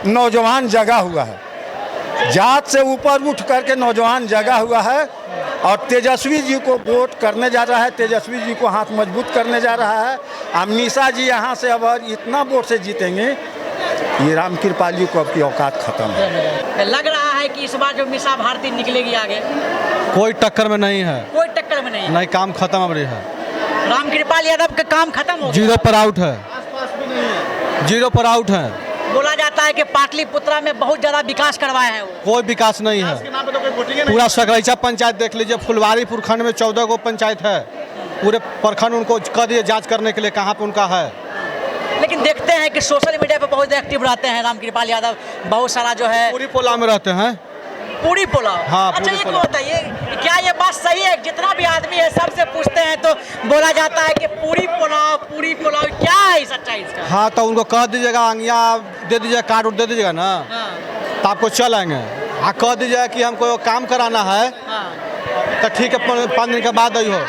नौजवान जगा हुआ है, जात से ऊपर उठ करके नौजवान जगा हुआ है और तेजस्वी जी को वोट करने जा रहा है, तेजस्वी जी को हाथ मजबूत करने जा रहा है। अमीषा जी यहाँ से अब इतना वोट से जीतेंगे, ये रामकृपाल जी को अब की औकात खत्म है। लग रहा है कि इस बार जो मीसा भारती निकलेगी आगे, कोई टक्कर में नहीं है, कोई टक्कर में नहीं है। नहीं, काम खत्म अब रही है। रामकृपाल यादव का काम खत्म हो गया, जीरो पर आउट है, जीरो पर आउट है। बोला जाता है कि पाटलिपुत्रा में बहुत ज्यादा विकास करवाया है वो। कोई विकास नहीं है, पूरा सकरैचा पंचायत देख लीजिए, फुलवारी प्रखंड में 14 गो पंचायत है, पूरे प्रखंड उनको कह दिए जांच करने के लिए कहाँ पे उनका है। लेकिन देखते हैं कि सोशल मीडिया पे बहुत एक्टिव रहते हैं रामकृपाल यादव, बहुत सारा जो है पूरी पोला में रहते हैं। पूरी पोला। हाँ, अच्छा, पूरी ये पोला। बताइए क्या ये बात सही है? जितना भी आदमी है सबसे पूछते हैं तो बोला जाता है कि पूरी पुलाव, पूरी पुलाव, क्या है सच्चाई इसका? हाँ, तो उनको कह दीजिएगा, अंगिया दे दीजिएगा, कार्ड उठ दे दीजिएगा ना, हाँ, तो आपको चल आएंगे। कह दीजिएगा कि हमको काम कराना है, हाँ। तो ठीक है, 5 दिन के बाद आई हो,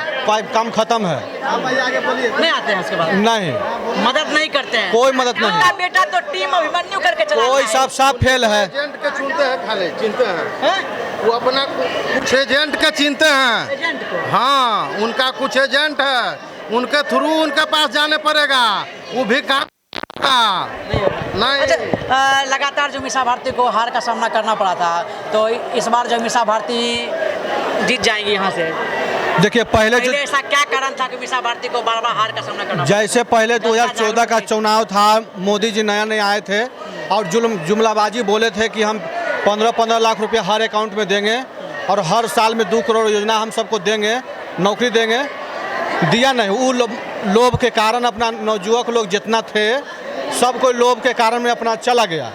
काम खत्म है। नहीं आते हैं उसके बाद, नहीं, मदद नहीं करते हैं। कोई मदद नहीं। आपका बेटा तो टीम अभिमन्यु करके चला कोई रहा है। साफ फेल है। एजेंट के चुनते हैं, खाली चिनते हैं, हैं? वो अपना कुछ एजेंट के चिनते हैं। एजेंट को। हाँ, उनका कुछ एजेंट है, उनके थ्रू उनके पास जाने पड़ेगा, वो भी काम नहीं। अच्छा, लगातार जो मीसा भारती को हार का सामना करना पड़ा था, तो इस बार जो मीसा भारती जीत जाएंगी यहाँ से। देखिए, पहले ऐसा क्या कारण था कि मीसा भारती को बार बार हार का सामना करना पड़ा? जैसे पहले 2014 का चुनाव था, मोदी जी नया नया आए थे और जुमलाबाजी बोले थे कि हम 15-15 लाख रुपया हर अकाउंट में देंगे और हर साल में 2 करोड़ योजना हम सबको देंगे, नौकरी देंगे। दिया नहीं, वो लोभ के कारण अपना नवयुवक लोग जितना थे सब कोई लोभ के कारण में अपना चला गया,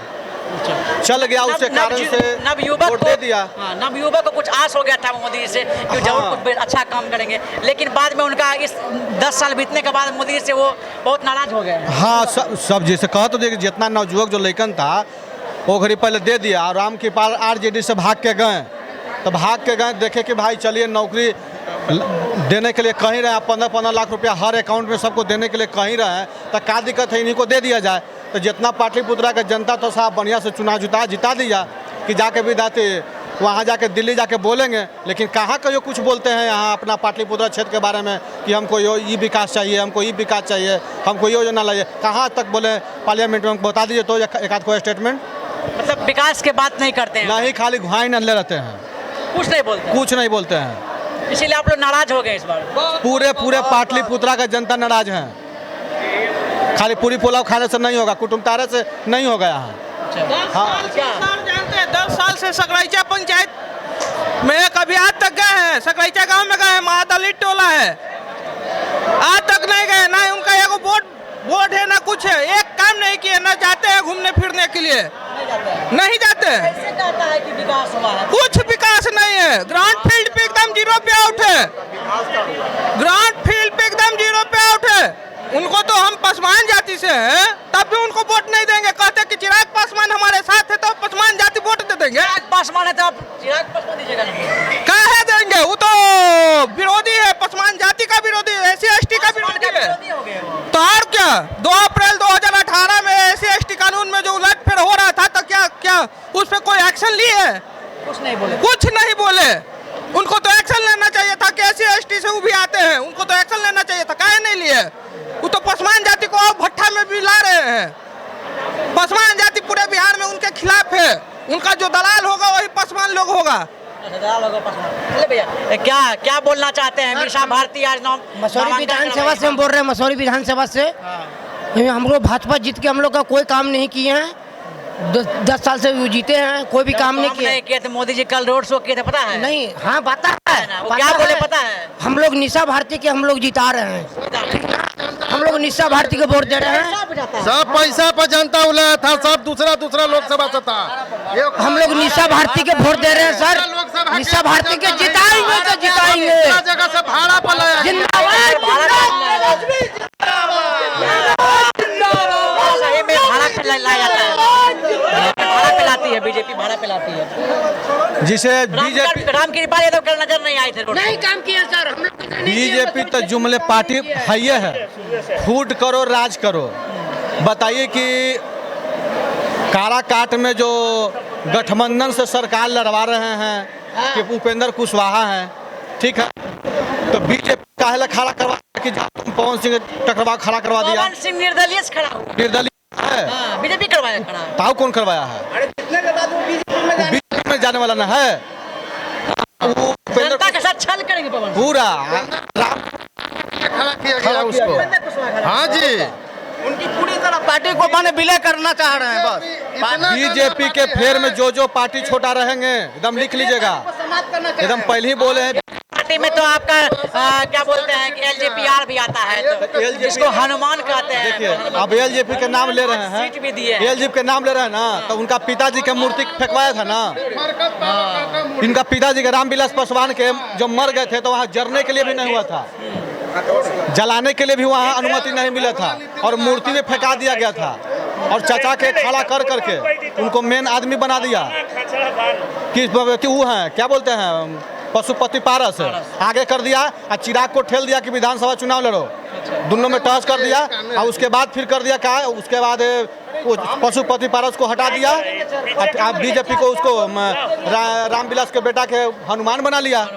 उसके कारण से नवयुवक वोट दे दिया। नवयुवक को कुछ आस हो गया था मोदी जी से कि जरूर कुछ अच्छा काम करेंगे, लेकिन बाद में उनका इस 10 साल बीतने के बाद मोदी जी से वो बहुत नाराज हो गए। हाँ, सब जैसे कहा तो देखिए, जितना नवयुवक जो लेकिन था वो घड़ी पहले दे दिया और रामकृपाल आरजेडी से भाग के गए, तो भाग के गए, देखे कि भाई चलिए नौकरी देने के लिए कहीं रहे, 15-15 लाख रुपया हर अकाउंट में सबको देने के लिए कहीं रहे, तो क्या दिक्कत है, इन्हीं को दे दिया जाए। तो जितना पाटलिपुत्रा का जनता तो साहब बढ़िया से चुनाव जिता दिया कि जाके भी दाते वहाँ जाके दिल्ली जाके बोलेंगे, लेकिन कहाँ का जो कुछ बोलते हैं यहाँ अपना पाटलिपुत्रा क्षेत्र के बारे में कि हमको ये विकास चाहिए, हमको ये विकास चाहिए, हमको योजना लाइए, कहाँ तक बोले पार्लियामेंट में बता दीजिए तो एक आध कोई स्टेटमेंट। मतलब विकास के बात नहीं करते हैं, नहीं, खाली घुआई नल्ले रहते हैं, कुछ नहीं बोलते, कुछ नहीं बोलते हैं। इसीलिए आप लोग नाराज हो गए इस बार। पूरे पाटलिपुत्रा का जनता नाराज है। खाली पूरी पुलाव खाने से नहीं होगा, कुटुंब तारे से नहीं होगा यहाँ। हाँ, क्या? जानते हैं 10 साल से सकरैचा पंचायत में कभी आज तक गए हैं? सकरैचा गांव में गए हैं, महादलित टोला है, आज तक नहीं गए, ना उनका एगो वोट है ना कुछ है, एक काम नहीं किए, ना जाते हैं घूमने फिरने के लिए, नहीं जाते हैं। कैसे कहता है कि विकास हुआ है? कुछ विकास नहीं है, ग्राउंड फील्ड पे एकदम 0 पे आउट है, ग्राउंड फील्ड पे एकदम 0 पे आउट है। उनको तो हम पासवान जाति से हैं, तब भी उनको वोट नहीं देंगे, कहते कि चिराग पासवान हमारे साथ है तो पासवान जाति वोट दे देंगे। चिराग पासवान है तो आप चिराग पासवान दीजिएगा ना? काहे देंगे, वो तो विरोधी है, पासवान जाति का विरोधी है, SC/ST का विरोधी है। हो गए वो। तो और क्या, 2 अप्रैल 2018 में SC/ST कानून में जो उलटफेर हो रहा था, तो क्या उस पर कोई एक्शन लिए? कुछ नहीं बोले, कुछ नहीं बोले। उनको तो एक्शन लेना चाहिए था कि SC/ST से वो भी आते हैं, उनको तो एक्शन लेना चाहिए था, काहे नहीं लिए? वो तो पासवान जाति को भट्ठा में भी ला रहे हैं। पासवान जाति पूरे बिहार में उनके खिलाफ है, उनका जो दलाल होगा वही पासवान लोग होगा। चले भैया, क्या बोलना चाहते हैं? मीसा भारती आज मसौरी विधानसभा से हम बोल रहे हैं, मसौरी विधानसभा से। हम लोग भाजपा जीत के हम लोग का कोई काम नहीं किए हैं, 10 साल से जीते हैं, कोई भी काम नहीं किए। थे मोदी जी कल रोड शो किए थे, पता है? नहीं, हाँ पता है, वो क्या बोले पता है? हम लोग मीसा भारती के हम लोग जिता रहे हैं, हम लोग मीसा भारती को वोट दे रहे हैं। सब पैसा पर जनता उलाया था, सब दूसरा लोकसभा से था। हम लोग मीसा भारती के वोट दे रहे हैं सर, मीसा भारती के जिताएंगे तो जिताएंगे। जगह से भाड़ा पर लाया, जिंदाबाद, लाया जाता है, भाड़ा पे लाती है बीजेपी, भाड़ा पे लाती है। जिसे बीजेपी रामकृपाल यादव कल नजर नहीं आए थे, नहीं काम किया सर, हम लोग बीजेपी तो जुमले पार्टी है फूट करो राज करो। बताइए कि काराकाट में जो गठबंधन से सरकार लड़वा रहे हैं कि उपेंद्र कुशवाहा हैं, ठीक है, तो बीजेपी काहे खड़ा करवा कि पवन सिंह टकराव खड़ा करवा दिया? पवन सिंह निर्दलीय से खड़ा हुआ। निर्दलीय है, हाँ, बीजेपी करवाया खड़ा। ताऊ कौन करवाया है? बीजेपी में जाने वाला ना है, वो जनता के साथ छल करेंगे पवन सिंह। पूरा खड़ा किया गया उसको। हाँ जी, उनकी पूरी तरह पार्टी को माने विलय करना चाह रहे हैं बस। इतना बीजेपी के फेर में जो पार्टी छोटा रहेंगे एकदम लिख लीजिएगा, एकदम पहले ही बोले हैं। पार्टी में तो आपका क्या बोलते हैं कि एलजेपीआर भी आता है, तो जिसको हनुमान कहते हैं। देखिए अब एलजेपी के नाम ले रहे हैं, सीट भी दिए। एलजेपी के नाम ले रहे हैं ना, तो उनका पिताजी के मूर्ति फेंकवाया था ना, इनका पिताजी के रामविलास पासवान के जब मर गए थे तो वहाँ जरने के लिए भी नहीं हुआ था, जलाने के लिए भी वहाँ अनुमति नहीं मिला था, और मूर्ति में फेंका दिया गया था, और चाचा के खड़ा कर करके उनको मेन आदमी बना दिया कि वो हैं क्या बोलते हैं पशुपति पारस आगे कर दिया, और चिराग को ठेल दिया कि विधानसभा चुनाव लड़ो, दोनों में टॉस कर दिया, और उसके बाद फिर कर दिया क्या, उसके बाद पशुपति पारस को हटा दिया, बीजेपी को उसको रामविलास के बेटा के हनुमान बना लिया।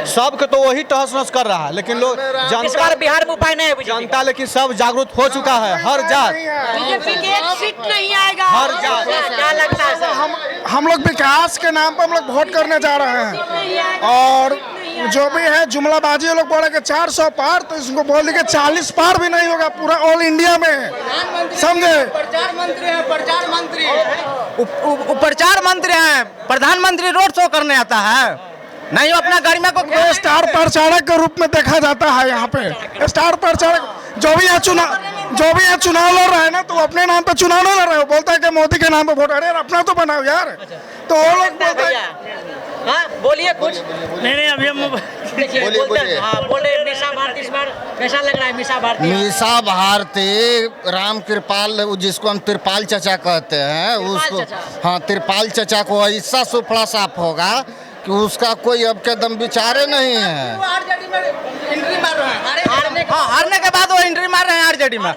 सबके तो वही तहस नहस कर रहा है, लेकिन लोग इस बार बिहार में उपाय नहीं है जनता, लेकिन सब जागरूक हो चुका है, हर जात बीजेपी की एक सीट नहीं आएगा। हर जात। क्या लगता है सर? हम लोग विकास के नाम पर हम लोग वोट करने जा रहे हैं, और जो भी है जुमलाबाजी वो लोग बोले कि 400 पार, तो इसको बोल दी कि 40 पार भी नहीं होगा पूरा ऑल इंडिया में, समझे? प्रचार मंत्री है, प्रचार मंत्री प्रचार मंत्री हैं, प्रधानमंत्री रोड शो करने आता है नहीं, अपना गाड़ी में को स्टार प्रचारक के रूप में देखा जाता है यहाँ पे। स्टार प्रचारक जो भी यहाँ चुनाव लड़ रहा है ना, तो वो अपने नाम पे चुनाव नहीं लड़ रहा है, वो बोलता है कि मोदी के नाम पे वोट। अरे अपना तो बनाओ यार, तो वो लोग बोलते हैं। हाँ बोलिए कुछ। नहीं अभी हम देखिए बोलते हैं, हाँ बोले मीसा भारती, इस बार कैसा लग रहा है मीसा भारती? मीसा भारती राम कृपाल, जिसको हम तिरपाल चचा कहते हैं, उसको हाँ तिरपाल चचा को ऐसा सुफड़ा साफ होगा कि उसका कोई अब के दम विचारे नहीं है। हारने के बाद वो एंट्री मार रहे हैं आरजेडी में।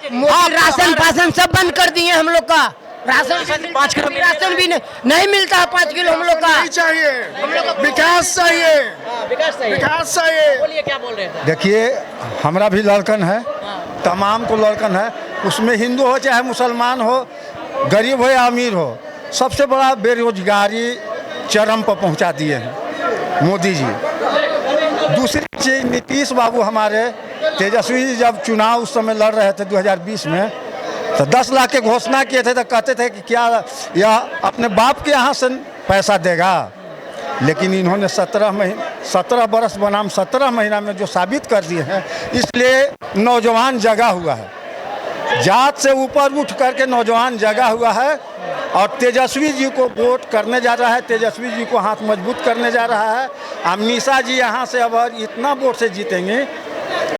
राशन पासन सब बंद कर दिए हम लोग का, राशन 5 किलो राशन भी नहीं मिलता है, 5 किलो हम लोग का नहीं चाहिए, विकास चाहिए, विकास चाहिए। बोलिए क्या बोल रहे थे? देखिए हमारा भी लड़कन है, तमाम को लड़कन है, उसमें हिंदू हो चाहे मुसलमान हो, गरीब हो या अमीर हो, सबसे बड़ा बेरोजगारी चरम पर पहुंचा दिए हैं मोदी जी। दूसरी चीज़ नीतीश बाबू हमारे, तेजस्वी जी जब चुनाव उस समय लड़ रहे थे 2020 में, तो 10 लाख के घोषणा किए थे, तो कहते थे कि क्या या अपने बाप के यहाँ से पैसा देगा, लेकिन इन्होंने 17 बरस बनाम 17 महीना में जो साबित कर दिए हैं, इसलिए नौजवान जगा हुआ है, जात से ऊपर उठ करके नौजवान जगा हुआ है, और तेजस्वी जी को वोट करने जा रहा है, तेजस्वी जी को हाथ मजबूत करने जा रहा है। अमीषा जी यहाँ से अब इतना वोट से जीतेंगे